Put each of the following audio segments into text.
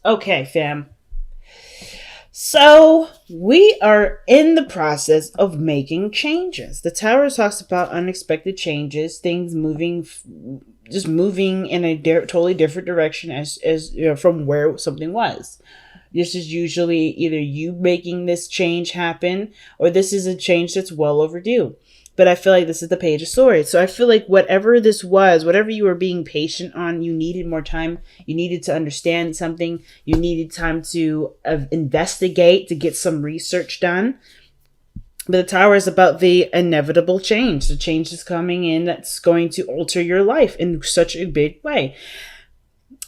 Okay, fam. So we are in the process of making changes. The tower talks about unexpected changes, things moving, just moving in a totally different direction as you know, from where something was. This is usually either you making this change happen or this is a change that's well overdue. But I feel like this is the Page of Swords. So I feel like whatever this was, whatever you were being patient on, you needed more time. You needed to understand something. You needed time to investigate, to get some research done. But the Tower is about the inevitable change. The change is coming in that's going to alter your life in such a big way.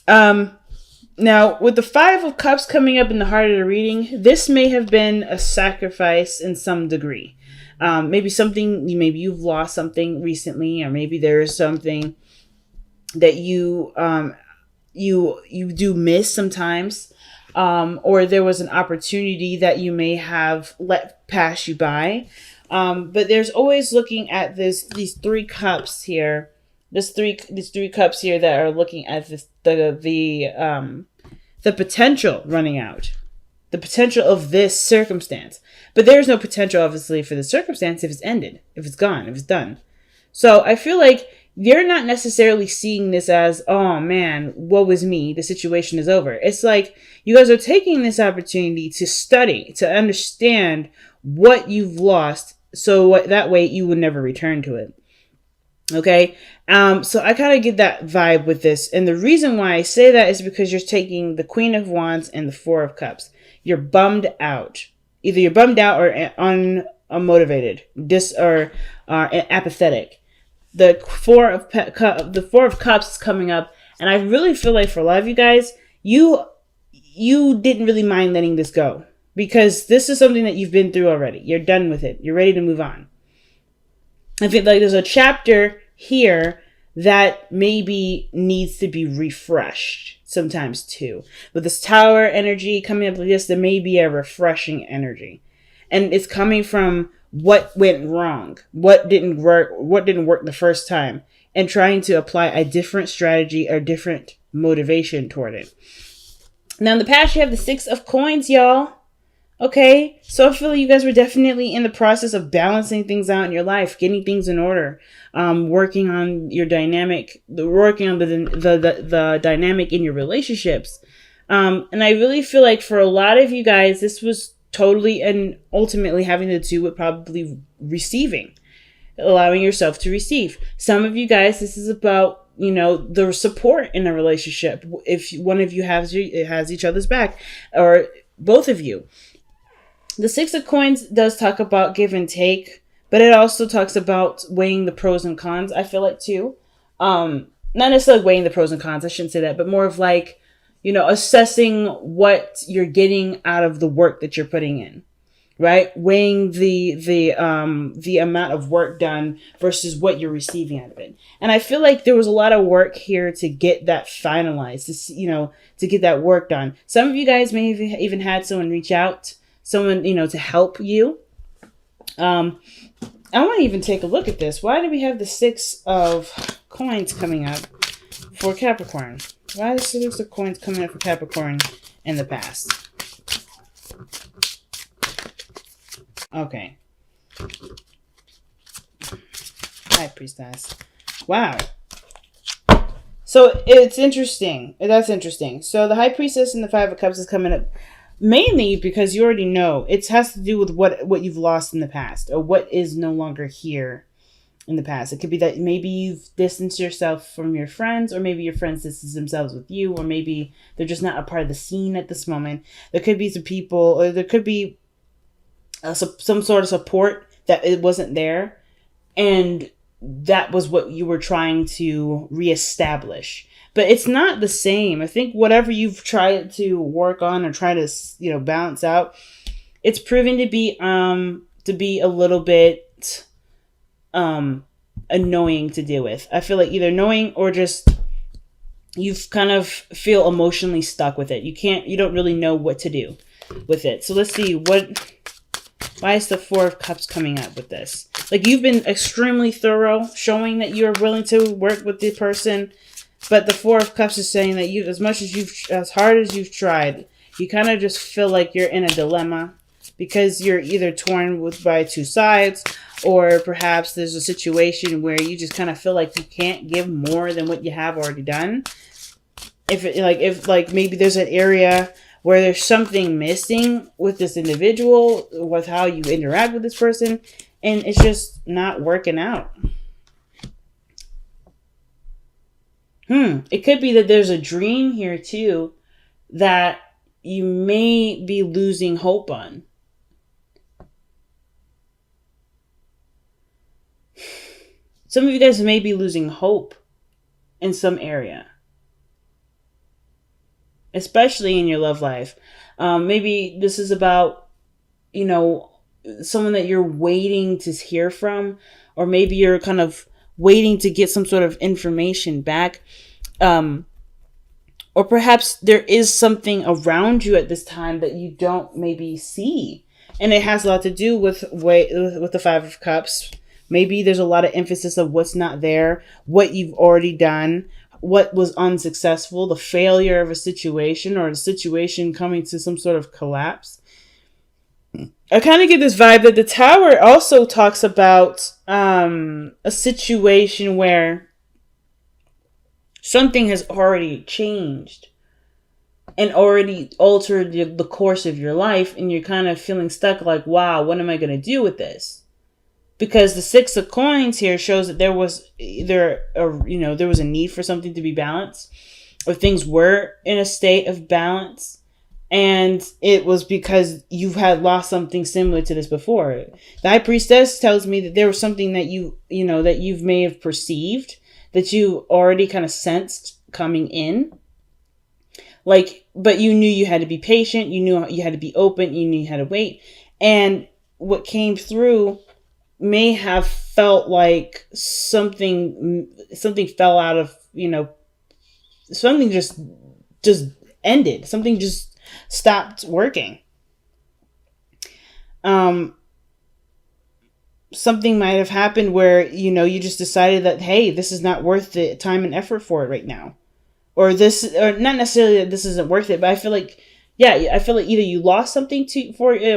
Now, with the Five of Cups coming up in the heart of the reading, this may have been a sacrifice in some degree. Maybe maybe you've lost something recently, or maybe there is something that you do miss sometimes, or there was an opportunity that you may have let pass you by. But there's always looking at these three cups here. These three cups here that are looking at the potential running out, the potential of this circumstance. But there's no potential, obviously, for the circumstance if it's ended, if it's gone, if it's done. So I feel like you're not necessarily seeing this as, oh man, woe is me, the situation is over. It's like you guys are taking this opportunity to study, to understand what you've lost, so that way you will never return to it. Okay, so I kind of get that vibe with this. And the reason why I say that is because you're taking the Queen of Wands and the Four of Cups. You're bummed out. Either you're bummed out or unmotivated, or apathetic. The Four of Cups is coming up, and I really feel like for a lot of you guys, you didn't really mind letting this go, because this is something that you've been through already. You're done with it. You're ready to move on. I feel like there's a chapter here that maybe needs to be refreshed sometimes too. With this Tower energy coming up like this, there may be a refreshing energy. And it's coming from what went wrong, what didn't work the first time, and trying to apply a different strategy or different motivation toward it. Now in the past, you have the Six of Coins, y'all. Okay, so I feel like you guys were definitely in the process of balancing things out in your life, getting things in order, working on your dynamic, working on the dynamic in your relationships. And I really feel like for a lot of you guys, this was totally and ultimately having to do with probably receiving, allowing yourself to receive. Some of you guys, this is about, the support in a relationship. If one of you has each other's back, or both of you. The Six of Coins does talk about give and take, but it also talks about weighing the pros and cons, I feel like, too. Not necessarily weighing the pros and cons, I shouldn't say that, but more of like, assessing what you're getting out of the work that you're putting in, right? Weighing the amount of work done versus what you're receiving out of it. And I feel like there was a lot of work here to get that finalized, to get that work done. Some of you guys may have even had someone reach out, someone, to help you. I want to even take a look at this. Why do we have the Six of Coins coming up for Capricorn? Why is the Six of Coins coming up for Capricorn in the past? Okay. High Priestess. Wow. So it's interesting. That's interesting. So the High Priestess and the Five of Cups is coming up. Mainly because you already know it has to do with what you've lost in the past, or what is no longer here in the past. It could be that maybe you've distanced yourself from your friends, or maybe your friends distance themselves with you, or maybe they're just not a part of the scene at this moment. There could be some people, or there could be some sort of support that it wasn't there, and that was what you were trying to reestablish. But it's not the same. I think whatever you've tried to work on or try to, balance out, it's proven to be a little bit annoying to deal with. I feel like either annoying or just you've kind of feel emotionally stuck with it. You don't really know what to do with it. So let's see why is the Four of Cups coming up with this? Like, you've been extremely thorough, showing that you're willing to work with the person. But the Four of Cups is saying that you, as hard as you've tried, you kind of just feel like you're in a dilemma because you're either torn by two sides, or perhaps there's a situation where you just kind of feel like you can't give more than what you have already done. If maybe there's an area where there's something missing with this individual, with how you interact with this person, and it's just not working out. It could be that there's a dream here too that you may be losing hope on. Some of you guys may be losing hope in some area, especially in your love life. Maybe this is about, someone that you're waiting to hear from, or maybe you're kind of waiting to get some sort of information back. Or perhaps there is something around you at this time that you don't maybe see. And it has a lot to do with the Five of Cups. Maybe there's a lot of emphasis of what's not there, what you've already done, what was unsuccessful, the failure of a situation, or the situation coming to some sort of collapse. I kind of get this vibe that the Tower also talks about a situation where something has already changed and already altered the course of your life, and you're kind of feeling stuck like, wow, what am I going to do with this? Because the Six of Coins here shows that there was there was a need for something to be balanced, or things were in a state of balance, and it was because you had lost something similar to this before. The High Priestess tells me that there was something that that you may have perceived, that you already kind of sensed coming in. But you knew you had to be patient, you knew you had to be open, you knew you had to wait. And what came through may have felt like something fell out of, something just ended. Something just stopped working. Something might have happened where, you just decided that, hey, this is not worth the time and effort for it right now. Or not necessarily that this isn't worth it, but I feel like either you lost something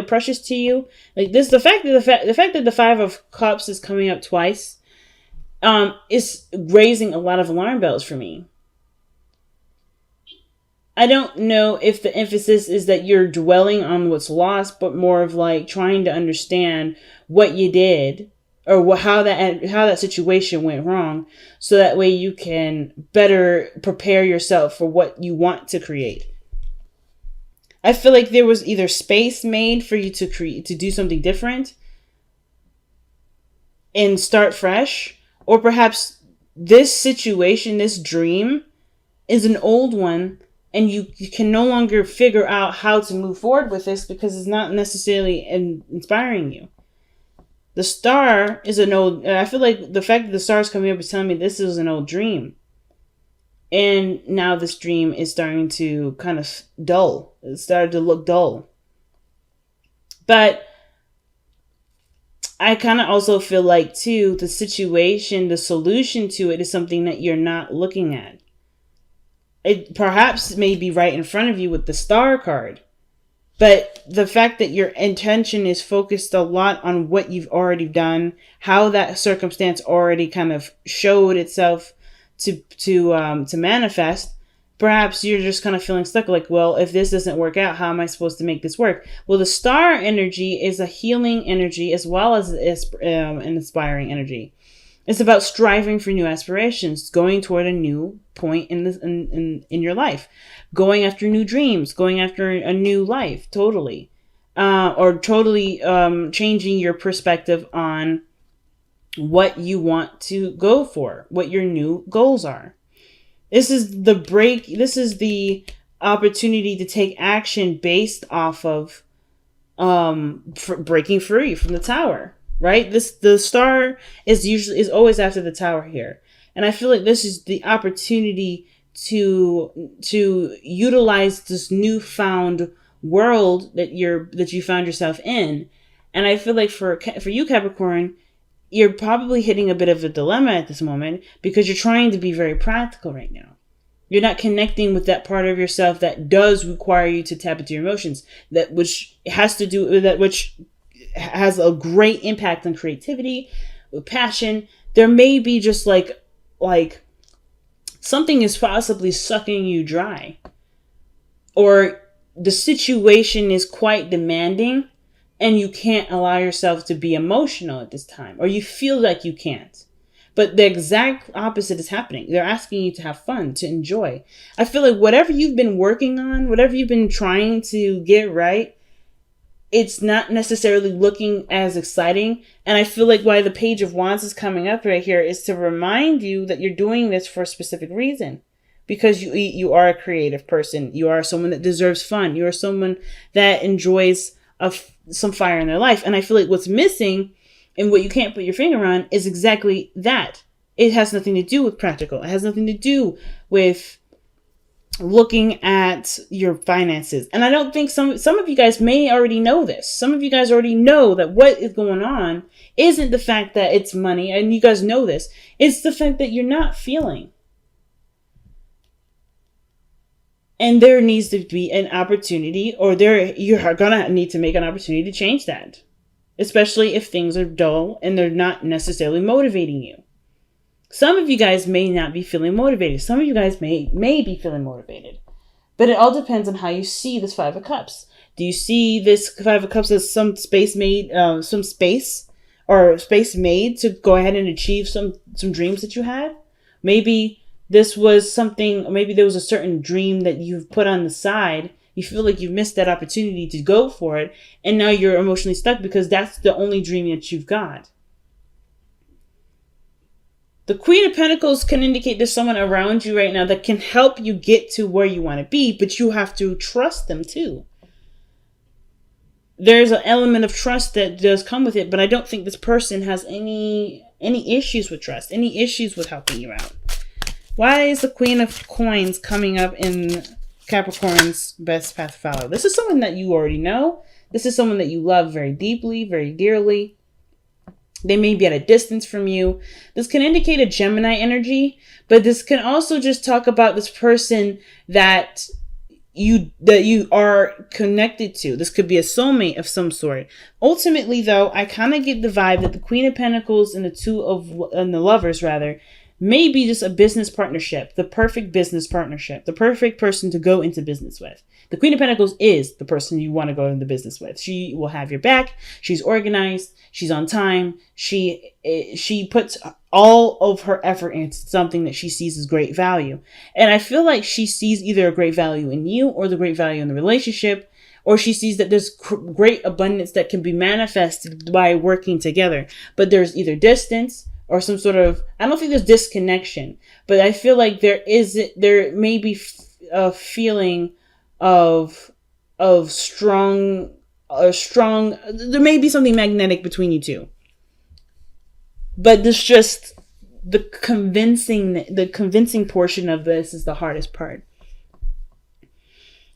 precious to you. Like this, the fact that the Five of Cups is coming up twice, is raising a lot of alarm bells for me. I don't know if the emphasis is that you're dwelling on what's lost, but more of like trying to understand what you did, or how that situation went wrong, so that way you can better prepare yourself for what you want to create. I feel like there was either space made for you to do something different and start fresh, or perhaps this situation, this dream, is an old one, and you can no longer figure out how to move forward with this because it's not necessarily inspiring you. The Star is an old... I feel like the fact that the Star is coming up is telling me this is an old dream. And now this dream is starting to kind of dull. It started to look dull. But I kind of also feel like, too, the situation, the solution to it is something that you're not looking at. It perhaps may be right in front of you with the Star card. But the fact that your intention is focused a lot on what you've already done, how that circumstance already kind of showed itself to manifest, perhaps you're just kind of feeling stuck. Like, well, if this doesn't work out, how am I supposed to make this work? Well, the Star energy is a healing energy as well as an inspiring energy. It's about striving for new aspirations, going toward a new point in your life, going after new dreams, going after a new life, totally, or totally changing your perspective on what you want to go for, what your new goals are. This is the break. This is the opportunity to take action based off of breaking free from the Tower. Right? The Star is always after the Tower here. And I feel like this is the opportunity to utilize this newfound world that you found yourself in. And I feel like for you, Capricorn, you're probably hitting a bit of a dilemma at this moment because you're trying to be very practical right now. You're not connecting with that part of yourself that does require you to tap into your emotions, that which has to do with that, which has a great impact on creativity, with passion. There may be just like something is possibly sucking you dry, or the situation is quite demanding and you can't allow yourself to be emotional at this time, or you feel like you can't. But the exact opposite is happening. They're asking you to have fun, to enjoy. I feel like whatever you've been working on, whatever you've been trying to get right, it's not necessarily looking as exciting. And I feel like why the Page of Wands is coming up right here is to remind you that you're doing this for a specific reason. Because you are a creative person. You are someone that deserves fun. You are someone that enjoys some fire in their life. And I feel like what's missing and what you can't put your finger on is exactly that. It has nothing to do with practical. It has nothing to do with looking at your finances. And I don't think some of you guys may already know this. Some of you guys already know that what is going on isn't the fact that it's money, and you guys know this. It's the fact that you're not feeling. And there needs to be an opportunity, or you're gonna need to make an opportunity to change that. Especially if things are dull and they're not necessarily motivating you. Some of you guys may not be feeling motivated. Some of you guys may be feeling motivated. But it all depends on how you see this Five of Cups. Do you see this Five of Cups as some space made to go ahead and achieve some dreams that you had? Maybe this was something, maybe there was a certain dream that you've put on the side. You feel like you've missed that opportunity to go for it. And now you're emotionally stuck because that's the only dream that you've got. The Queen of Pentacles can indicate there's someone around you right now that can help you get to where you want to be, but you have to trust them too. There's an element of trust that does come with it, but I don't think this person has any issues with trust, any issues with helping you out. Why is the Queen of Coins coming up in Capricorn's best path to follow? This is someone that you already know. This is someone that you love very deeply, very dearly. They may be at a distance from you. This can indicate a Gemini energy, but this can also just talk about this person that you are connected to. This could be a soulmate of some sort. Ultimately, though, I kind of get the vibe that the Queen of Pentacles and the Lovers rather, may be just a business partnership, the perfect business partnership, the perfect person to go into business with. The Queen of Pentacles is the person you want to go into business with. She will have your back. She's organized. She's on time. She puts all of her effort into something that she sees as great value. And I feel like she sees either a great value in you or the great value in the relationship, or she sees that there's great abundance that can be manifested by working together. But there's either distance or some sort of, I don't think there's disconnection, but I feel like there may be a feeling of strong, there may be something magnetic between you two. But this just, the convincing portion of this is the hardest part.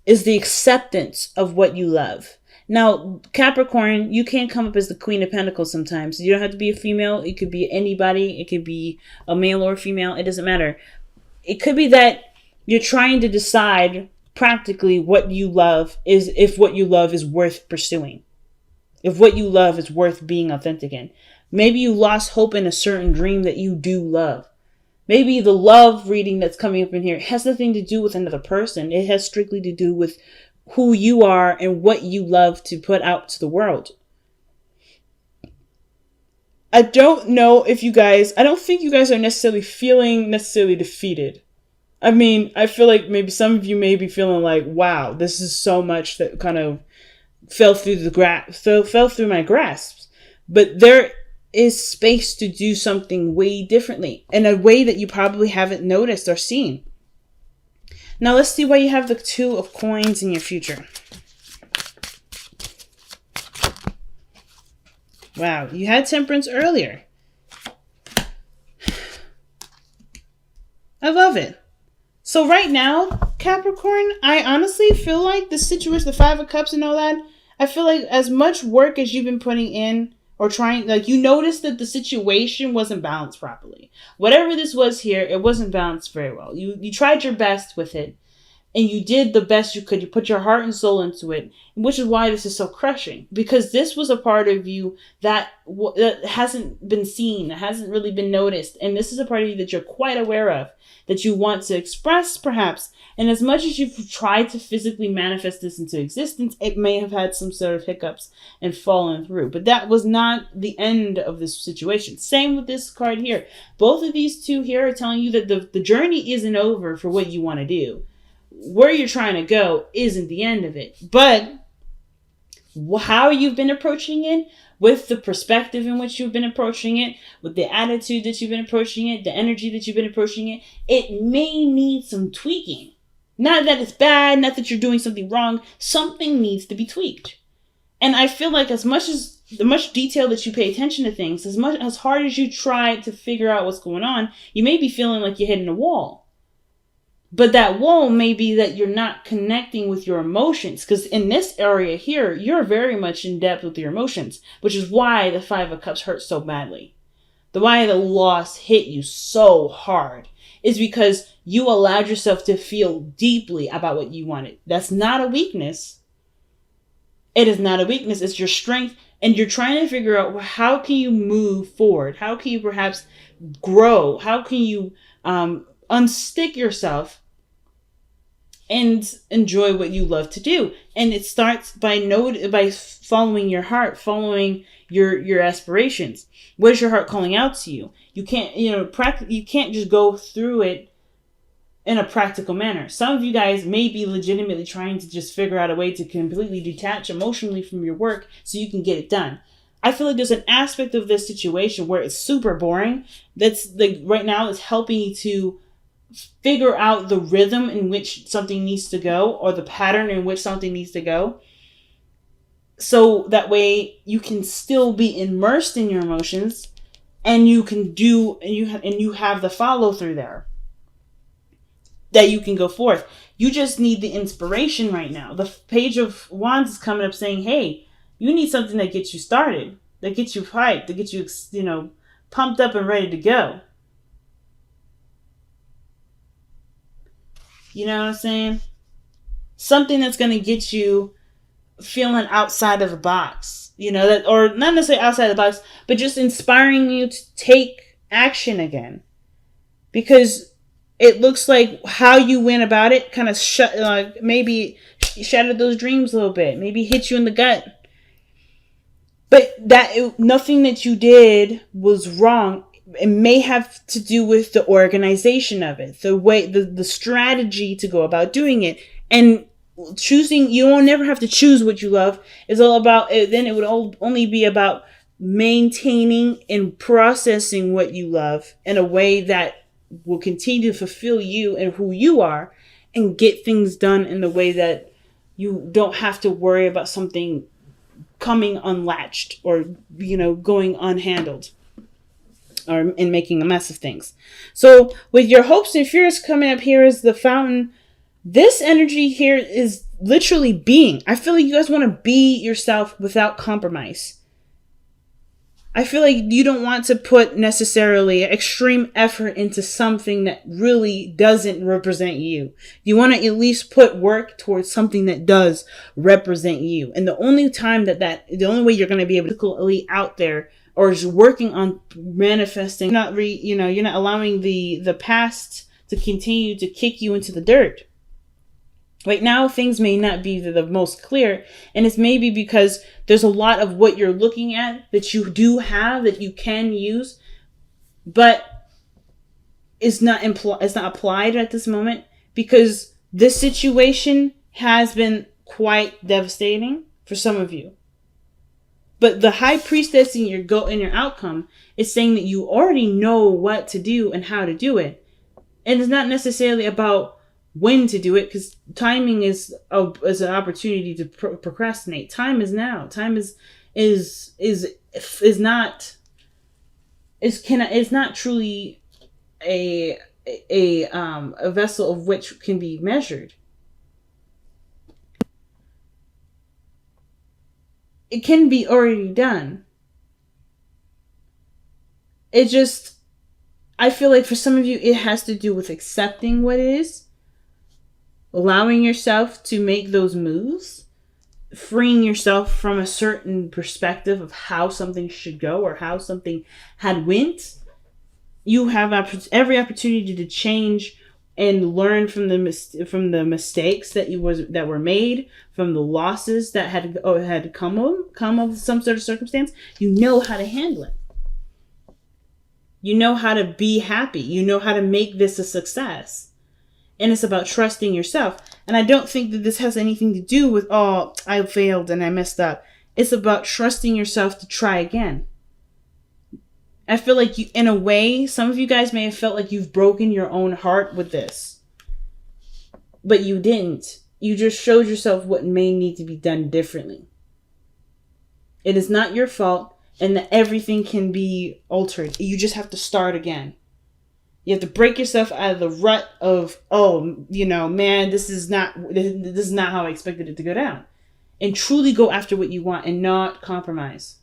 Is the acceptance of what you love. Now, Capricorn, you can't come up as the Queen of Pentacles sometimes. You don't have to be a female. It could be anybody. It could be a male or female. It doesn't matter. It could be that you're trying to decide practically what you love is, if what you love is worth pursuing. If what you love is worth being authentic in. Maybe you lost hope in a certain dream that you do love. Maybe the love reading that's coming up in here has nothing to do with another person. It has strictly to do with who you are and what you love to put out to the world. I don't know if you guys, I don't think you guys are necessarily feeling defeated. I mean, I feel like maybe some of you may be feeling like, wow, this is so much that kind of fell through my grasp. But there is space to do something way differently in a way that you probably haven't noticed or seen. Now let's see why you have the Two of Coins in your future. Wow, you had Temperance earlier. I love it. So right now, Capricorn, I honestly feel like the situation, the Five of Cups and all that, I feel like as much work as you've been putting in, or trying, like, you noticed that the situation wasn't balanced properly. Whatever this was here, it wasn't balanced very well. You tried your best with it, and you did the best you could. You put your heart and soul into it, which is why this is so crushing, because this was a part of you that hasn't been seen, that hasn't really been noticed, and this is a part of you that you're quite aware of, that you want to express, perhaps. And as much as you've tried to physically manifest this into existence, it may have had some sort of hiccups and fallen through. But that was not the end of this situation. Same with this card here. Both of these two here are telling you that the journey isn't over for what you want to do. Where you're trying to go isn't the end of it. But how you've been approaching it, with the perspective in which you've been approaching it, with the attitude that you've been approaching it, the energy that you've been approaching it, it may need some tweaking. Not that it's bad, not that you're doing something wrong. Something needs to be tweaked. And I feel like the much detail that you pay attention to things, as hard as you try to figure out what's going on, you may be feeling like you're hitting a wall. But that wall may be that you're not connecting with your emotions. Because in this area here, you're very much in depth with your emotions. Which is why the Five of Cups hurt so badly. Why the loss hit you so hard is because you allowed yourself to feel deeply about what you wanted. That's not a weakness. It is not a weakness. It's your strength. And you're trying to figure out, well, how can you move forward? How can you perhaps grow? How can you unstick yourself and enjoy what you love to do? And it starts by following your heart, following your aspirations. What is your heart calling out to you? You can't, you can't just go through it in a practical manner. Some of you guys may be legitimately trying to just figure out a way to completely detach emotionally from your work so you can get it done. I feel like there's an aspect of this situation where it's super boring. That's like right now it's helping you to figure out the rhythm in which something needs to go, or the pattern in which something needs to go. So that way you can still be immersed in your emotions, and you can you have the follow through there that you can go forth. You just need the inspiration right now. The Page of Wands is coming up saying, hey, you need something that gets you started, that gets you hyped, that gets you, pumped up and ready to go. You know what I'm saying? Something that's going to get you feeling outside of the box, or not necessarily outside the box, but just inspiring you to take action again. Because it looks like how you went about it kind of maybe shattered those dreams a little bit, maybe hit you in the gut. But nothing that you did was wrong. It may have to do with the organization of it, the way, the strategy to go about doing it, and choosing. You will never have to choose what you love. It's all about. Then it would only be about maintaining and processing what you love in a way that will continue to fulfill you and who you are, and get things done in the way that you don't have to worry about something coming unlatched or going unhandled. And making a mess of things. So with your hopes and fears coming up here is the Fountain. This energy here is literally being. I feel like you guys want to be yourself without compromise. I feel like you don't want to put necessarily extreme effort into something that really doesn't represent you. You want to at least put work towards something that does represent you. And the only way you're going to be able to physically out there, or just working on manifesting, you're not allowing the past to continue to kick you into the dirt. Right now, things may not be the most clear, and it's maybe because there's a lot of what you're looking at that you do have that you can use, but it's not applied at this moment, because this situation has been quite devastating for some of you. But the High Priestess in your outcome is saying that you already know what to do and how to do it. And it's not necessarily about when to do it, because timing is an opportunity to procrastinate. Time is now. Time is not truly a vessel of which can be measured. It can be already done. it just, I feel like for some of you, it has to do with accepting what it is, allowing yourself to make those moves, freeing yourself from a certain perspective of how something should go or how something had went. You have every opportunity to change and learn from the mistakes that were made, from the losses that had come of some sort of circumstance. You know how to handle it. You know how to be happy. You know how to make this a success. And it's about trusting yourself. And I don't think that this has anything to do with, oh, I failed and I messed up. It's about trusting yourself to try again. I feel like you, in a way, some of you guys may have felt like you've broken your own heart with this. But you didn't. You just showed yourself what may need to be done differently. It is not your fault, and that everything can be altered. You just have to start again. You have to break yourself out of the rut of, oh, man, this is not how I expected it to go down. And truly go after what you want and not compromise.